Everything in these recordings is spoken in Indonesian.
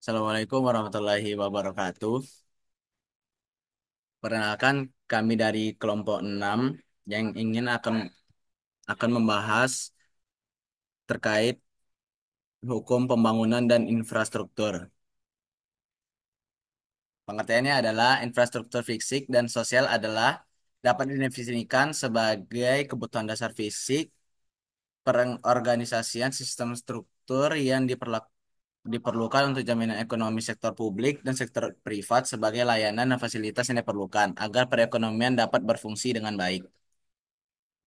Assalamualaikum warahmatullahi wabarakatuh. Perkenalkan, kami dari kelompok 6 yang akan membahas terkait hukum pembangunan dan infrastruktur. Pengertiannya adalah infrastruktur fisik dan sosial adalah dapat didefinisikan sebagai kebutuhan dasar fisik, pengorganisasian sistem struktur yang diperlukan untuk jaminan ekonomi sektor publik dan sektor privat sebagai layanan dan fasilitas yang diperlukan agar perekonomian dapat berfungsi dengan baik.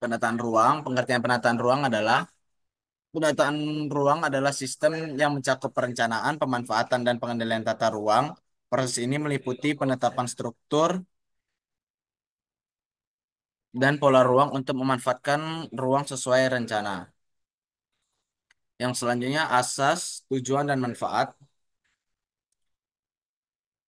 Pengertian penataan ruang adalah penataan ruang adalah sistem yang mencakup perencanaan, pemanfaatan, dan pengendalian tata ruang. Proses ini meliputi penetapan struktur dan pola ruang untuk memanfaatkan ruang sesuai rencana. Yang selanjutnya, asas, tujuan, dan manfaat.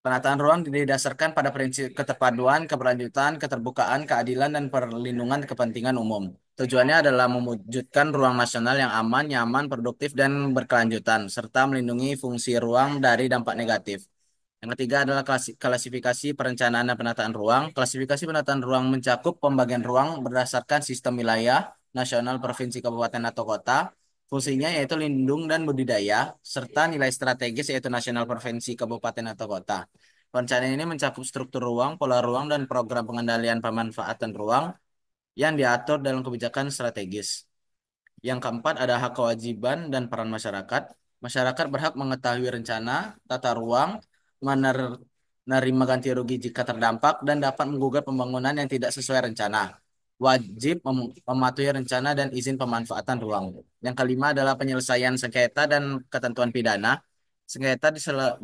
Penataan ruang didasarkan pada prinsip keterpaduan, keberlanjutan, keterbukaan, keadilan, dan perlindungan kepentingan umum. Tujuannya adalah mewujudkan ruang nasional yang aman, nyaman, produktif, dan berkelanjutan, serta melindungi fungsi ruang dari dampak negatif. Yang ketiga adalah klasifikasi perencanaan dan penataan ruang. Klasifikasi penataan ruang mencakup pembagian ruang berdasarkan sistem wilayah, nasional, provinsi, kabupaten, atau kota. Fungsinya yaitu lindung dan budidaya, serta nilai strategis yaitu nasional, provinsi, kabupaten, atau kota. Perencanaan ini mencakup struktur ruang, pola ruang, dan program pengendalian pemanfaatan ruang yang diatur dalam kebijakan strategis. Yang keempat ada hak kewajiban dan peran masyarakat. Masyarakat berhak mengetahui rencana, tata ruang, menerima ganti rugi jika terdampak, dan dapat menggugat pembangunan yang tidak sesuai rencana. Wajib mematuhi rencana dan izin pemanfaatan ruang. Yang kelima adalah penyelesaian sengketa dan ketentuan pidana. Sengketa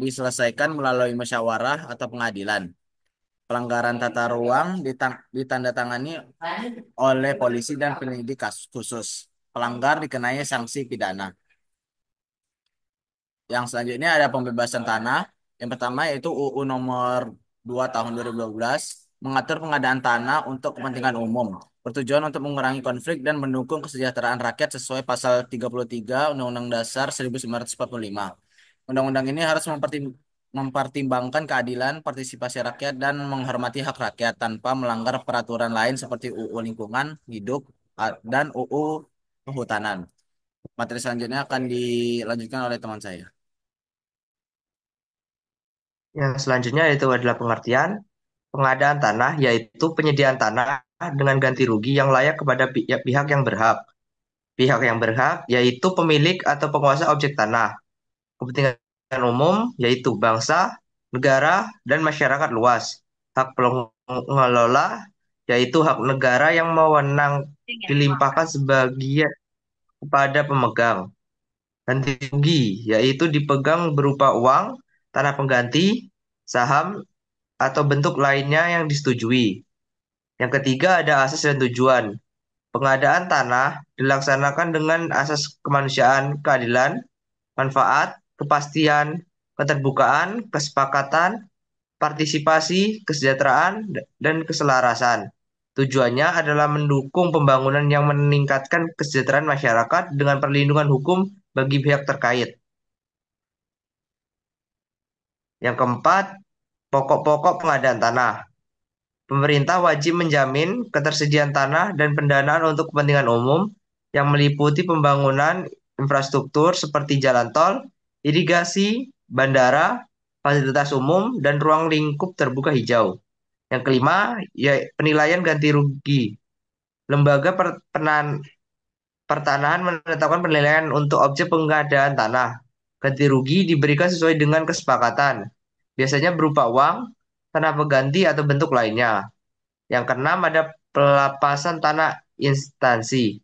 diselesaikan melalui musyawarah atau pengadilan. Pelanggaran tata ruang ditandatangani oleh polisi dan penyidik khusus. Pelanggar dikenai sanksi pidana. Yang selanjutnya ada pembebasan tanah. Yang pertama yaitu UU nomor 2 tahun 2012 mengatur pengadaan tanah untuk kepentingan umum. Bertujuan untuk mengurangi konflik dan mendukung kesejahteraan rakyat sesuai pasal 33 Undang-Undang Dasar 1945. Undang-undang ini harus mempertimbangkan keadilan, partisipasi rakyat, dan menghormati hak rakyat tanpa melanggar peraturan lain seperti UU Lingkungan Hidup dan UU Kehutanan. Materi selanjutnya akan dilanjutkan oleh teman saya. Yang selanjutnya itu adalah pengertian pengadaan tanah, yaitu penyediaan tanah dengan ganti rugi yang layak kepada pihak yang berhak. Pihak yang berhak yaitu pemilik atau penguasa objek tanah. Kepentingan umum yaitu bangsa, negara, dan masyarakat luas. Hak pengelola yaitu hak negara yang mewenang dilimpahkan sebagian kepada pemegang. Ganti rugi yaitu dipegang berupa uang, tanah pengganti, saham, atau bentuk lainnya yang disetujui. Yang ketiga ada asas dan tujuan. Pengadaan tanah dilaksanakan dengan asas kemanusiaan, keadilan, manfaat, kepastian, keterbukaan, kesepakatan, partisipasi, kesejahteraan, dan keselarasan. Tujuannya adalah mendukung pembangunan yang meningkatkan kesejahteraan masyarakat dengan perlindungan hukum bagi pihak terkait. Yang keempat, pokok-pokok pengadaan tanah. Pemerintah wajib menjamin ketersediaan tanah dan pendanaan untuk kepentingan umum yang meliputi pembangunan infrastruktur seperti jalan tol, irigasi, bandara, fasilitas umum, dan ruang lingkup terbuka hijau. Yang kelima, ya penilaian ganti rugi. Lembaga pertanahan menetapkan penilaian untuk objek pengadaan tanah. Ganti rugi diberikan sesuai dengan kesepakatan, biasanya berupa uang, tanah pengganti, atau bentuk lainnya. Yang keenam ada pelepasan tanah instansi.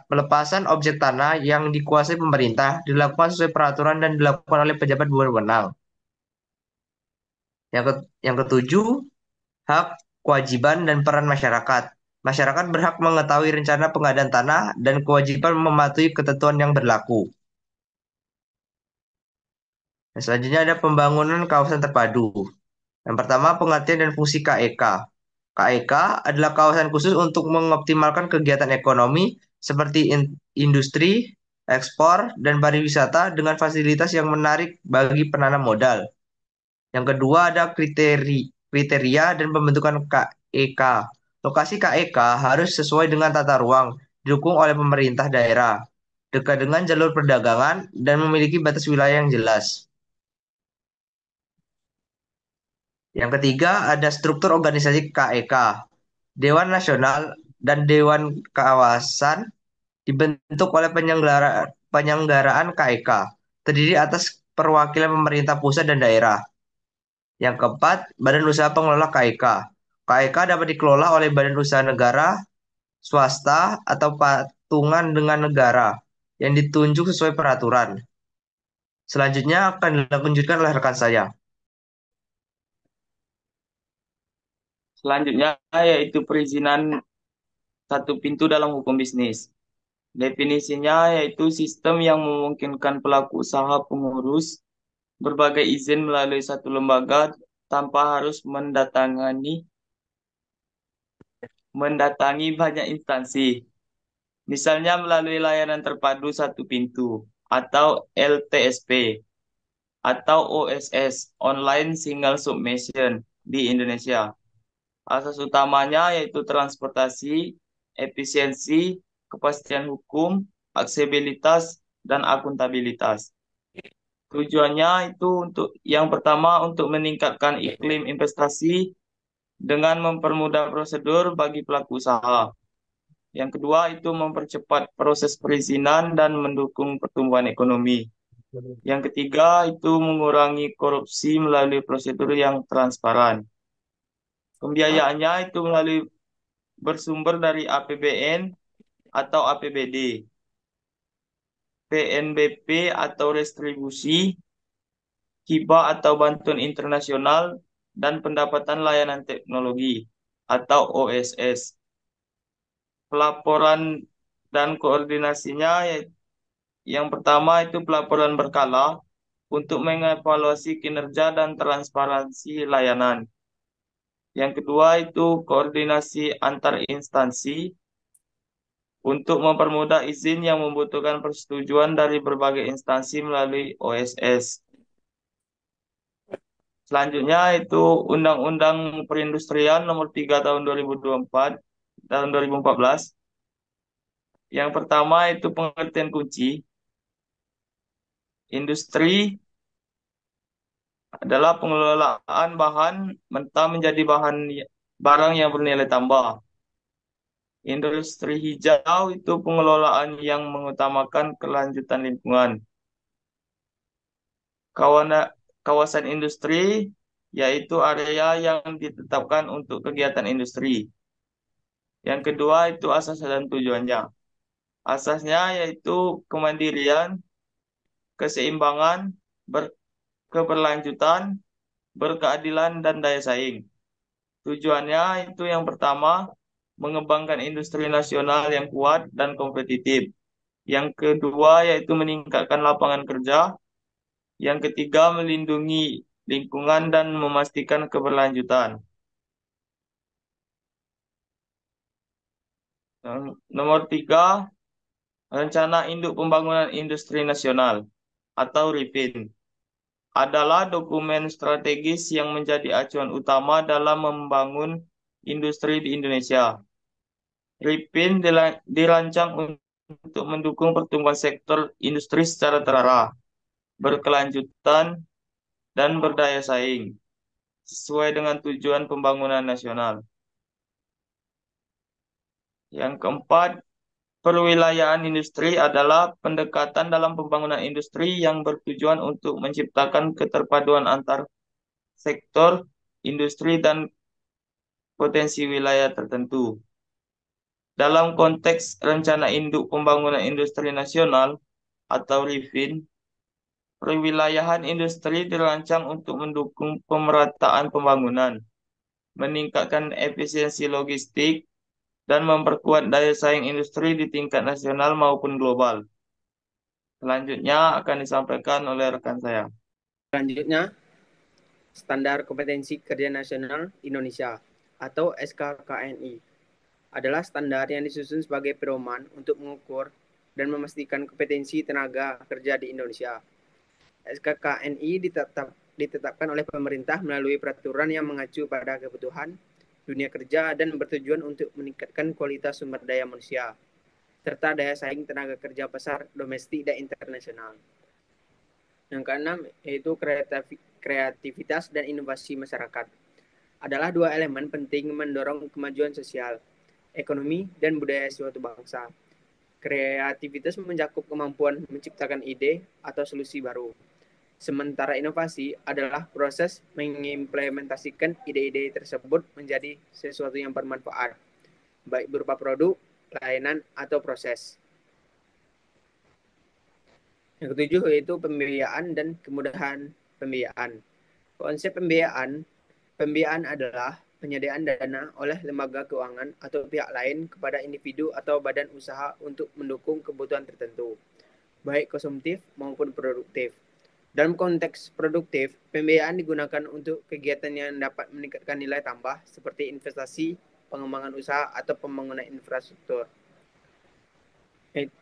Pelepasan objek tanah yang dikuasai pemerintah dilakukan sesuai peraturan dan dilakukan oleh pejabat berwenang. Yang ketujuh, hak, kewajiban, dan peran masyarakat. Masyarakat berhak mengetahui rencana pengadaan tanah dan kewajiban mematuhi ketentuan yang berlaku. Dan selanjutnya ada pembangunan kawasan terpadu. Yang pertama, pengertian dan fungsi KEK. KEK adalah kawasan khusus untuk mengoptimalkan kegiatan ekonomi seperti industri, ekspor, dan pariwisata dengan fasilitas yang menarik bagi penanam modal. Yang kedua ada kriteria dan pembentukan KEK. Lokasi KEK harus sesuai dengan tata ruang, didukung oleh pemerintah daerah, dekat dengan jalur perdagangan, dan memiliki batas wilayah yang jelas. Yang ketiga ada struktur organisasi KEK. Dewan Nasional dan Dewan Kawasan dibentuk oleh penyelenggaraan KEK, terdiri atas perwakilan pemerintah pusat dan daerah. Yang keempat, Badan Usaha Pengelola KEK. KEK dapat dikelola oleh badan usaha negara, swasta, atau patungan dengan negara yang ditunjuk sesuai peraturan. Selanjutnya akan dilanjutkan oleh rekan saya. Selanjutnya yaitu perizinan satu pintu dalam hukum bisnis. Definisinya yaitu sistem yang memungkinkan pelaku usaha pengurus berbagai izin melalui satu lembaga tanpa harus mendatangi banyak instansi. Misalnya melalui layanan terpadu satu pintu atau LTSP atau OSS, Online Single Submission di Indonesia. Asas utamanya yaitu transportasi, efisiensi, kepastian hukum, aksesibilitas, dan akuntabilitas. Tujuannya itu untuk yang pertama untuk meningkatkan iklim investasi dengan mempermudah prosedur bagi pelaku usaha. Yang kedua itu mempercepat proses perizinan dan mendukung pertumbuhan ekonomi. Yang ketiga itu mengurangi korupsi melalui prosedur yang transparan. Pembiayaannya itu melalui bersumber dari APBN atau APBD, PNBP atau restribusi, hibah atau bantuan internasional, dan pendapatan layanan teknologi atau OSS. Pelaporan dan koordinasinya yang pertama itu pelaporan berkala untuk mengevaluasi kinerja dan transparansi layanan. Yang kedua itu koordinasi antar instansi untuk mempermudah izin yang membutuhkan persetujuan dari berbagai instansi melalui OSS. Selanjutnya itu Undang-Undang Perindustrian Nomor 3 Tahun 2024, tahun 2014. Yang pertama itu pengertian kunci. Industri adalah pengelolaan bahan mentah menjadi barang yang bernilai tambah. Industri hijau itu pengelolaan yang mengutamakan kelanjutan lingkungan. Kawasan industri yaitu area yang ditetapkan untuk kegiatan industri. Yang kedua itu asas dan tujuannya. Asasnya yaitu kemandirian, keseimbangan, keberlanjutan, berkeadilan, dan daya saing. Tujuannya itu yang pertama, mengembangkan industri nasional yang kuat dan kompetitif. Yang kedua yaitu meningkatkan lapangan kerja. Yang ketiga, melindungi lingkungan dan memastikan keberlanjutan. Nomor tiga, Rencana Induk Pembangunan Industri Nasional atau RIPIN adalah dokumen strategis yang menjadi acuan utama dalam membangun industri di Indonesia. RIPIN dirancang untuk mendukung pertumbuhan sektor industri secara terarah, berkelanjutan, dan berdaya saing, sesuai dengan tujuan pembangunan nasional. Yang keempat, perwilayahan industri adalah pendekatan dalam pembangunan industri yang bertujuan untuk menciptakan keterpaduan antar sektor, industri, dan potensi wilayah tertentu. Dalam konteks Rencana Induk Pembangunan Industri Nasional atau RIFIN, perwilayahan industri dirancang untuk mendukung pemerataan pembangunan, meningkatkan efisiensi logistik, dan memperkuat daya saing industri di tingkat nasional maupun global. Selanjutnya akan disampaikan oleh rekan saya. Selanjutnya, Standar Kompetensi Kerja Nasional Indonesia atau SKKNI adalah standar yang disusun sebagai pedoman untuk mengukur dan memastikan kompetensi tenaga kerja di Indonesia. SKKNI ditetapkan oleh pemerintah melalui peraturan yang mengacu pada kebutuhan dunia kerja dan bertujuan untuk meningkatkan kualitas sumber daya manusia serta daya saing tenaga kerja pasar domestik dan internasional. Yang keenam yaitu kreativitas dan inovasi masyarakat. Adalah dua elemen penting mendorong kemajuan sosial, ekonomi, dan budaya suatu bangsa. Kreativitas mencakup kemampuan menciptakan ide atau solusi baru. Sementara inovasi adalah proses mengimplementasikan ide-ide tersebut menjadi sesuatu yang bermanfaat, baik berupa produk, layanan, atau proses. Yang ketujuh yaitu pembiayaan dan kemudahan pembiayaan. Konsep pembiayaan adalah penyediaan dana oleh lembaga keuangan atau pihak lain kepada individu atau badan usaha untuk mendukung kebutuhan tertentu, baik konsumtif maupun produktif. Dalam konteks produktif, pembiayaan digunakan untuk kegiatan yang dapat meningkatkan nilai tambah seperti investasi, pengembangan usaha, atau pembangunan infrastruktur.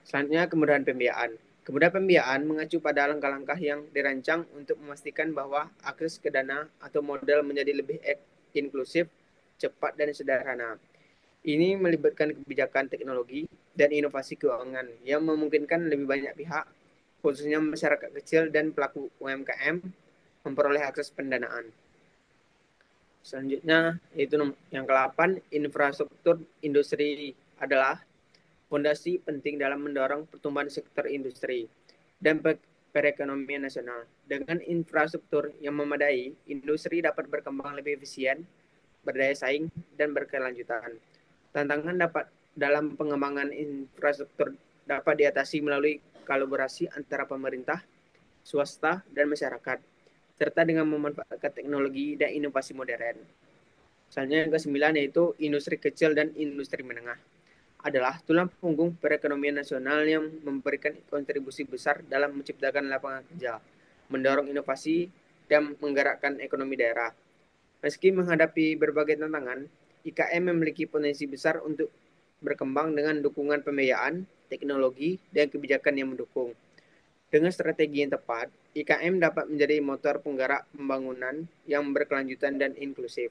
Selanjutnya, kemudahan pembiayaan. Kemudahan pembiayaan mengacu pada langkah-langkah yang dirancang untuk memastikan bahwa akses ke dana atau modal menjadi lebih inklusif, cepat, dan sederhana. Ini melibatkan kebijakan teknologi dan inovasi keuangan yang memungkinkan lebih banyak pihak, khususnya masyarakat kecil dan pelaku UMKM, memperoleh akses pendanaan. Selanjutnya, yaitu yang ke-8, infrastruktur industri adalah fondasi penting dalam mendorong pertumbuhan sektor industri dan perekonomian nasional. Dengan infrastruktur yang memadai, industri dapat berkembang lebih efisien, berdaya saing, dan berkelanjutan. Tantangan dalam pengembangan infrastruktur dapat diatasi melalui kolaborasi antara pemerintah, swasta, dan masyarakat, serta dengan memanfaatkan teknologi dan inovasi modern. Selanjutnya yang ke-9 yaitu industri kecil dan industri menengah adalah tulang punggung perekonomian nasional yang memberikan kontribusi besar dalam menciptakan lapangan kerja, mendorong inovasi, dan menggerakkan ekonomi daerah. Meski menghadapi berbagai tantangan, IKM memiliki potensi besar untuk berkembang dengan dukungan pembiayaan, teknologi, dan kebijakan yang mendukung. Dengan strategi yang tepat, IKM dapat menjadi motor penggerak pembangunan yang berkelanjutan dan inklusif.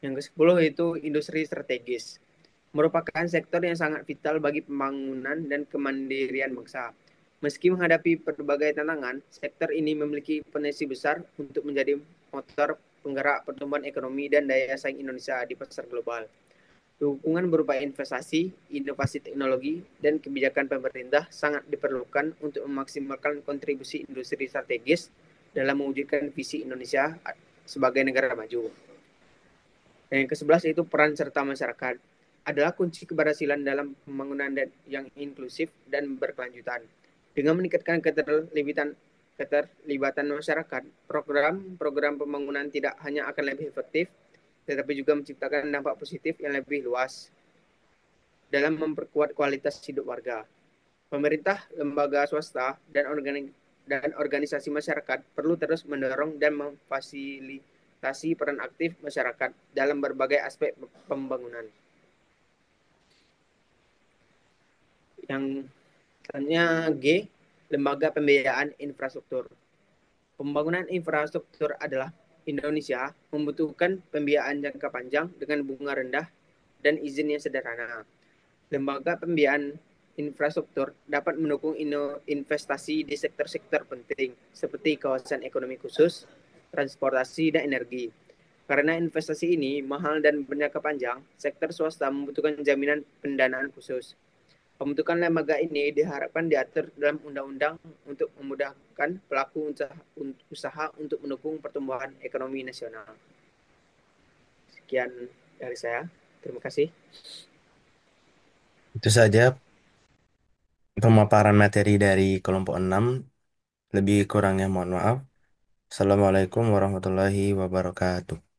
Yang ke-10 yaitu industri strategis. Merupakan sektor yang sangat vital bagi pembangunan dan kemandirian bangsa. Meski menghadapi berbagai tantangan, sektor ini memiliki potensi besar untuk menjadi motor penggerak pertumbuhan ekonomi dan daya saing Indonesia di pasar global. Dukungan berupa investasi, inovasi teknologi, dan kebijakan pemerintah sangat diperlukan untuk memaksimalkan kontribusi industri strategis dalam mewujudkan visi Indonesia sebagai negara maju. Dan yang ke-11 yaitu peran serta masyarakat adalah kunci keberhasilan dalam pembangunan yang inklusif dan berkelanjutan. Dengan meningkatkan keterlibatan masyarakat, program pembangunan tidak hanya akan lebih efektif, tetapi juga menciptakan dampak positif yang lebih luas dalam memperkuat kualitas hidup warga. Pemerintah, lembaga swasta, dan organisasi masyarakat perlu terus mendorong dan memfasilitasi peran aktif masyarakat dalam berbagai aspek pembangunan. Yang selanjutnya G, lembaga pembiayaan infrastruktur. Pembangunan infrastruktur adalah Indonesia membutuhkan pembiayaan jangka panjang dengan bunga rendah dan izin yang sederhana. Lembaga pembiayaan infrastruktur dapat mendukung investasi di sektor-sektor penting seperti kawasan ekonomi khusus, transportasi, dan energi. Karena investasi ini mahal dan berjangka panjang, sektor swasta membutuhkan jaminan pendanaan khusus. Pembentukan lembaga ini diharapkan diatur dalam undang-undang untuk memudahkan pelaku usaha untuk mendukung pertumbuhan ekonomi nasional. Sekian dari saya. Terima kasih. Itu saja pemaparan materi dari kelompok 6. Lebih kurangnya mohon maaf. Assalamualaikum warahmatullahi wabarakatuh.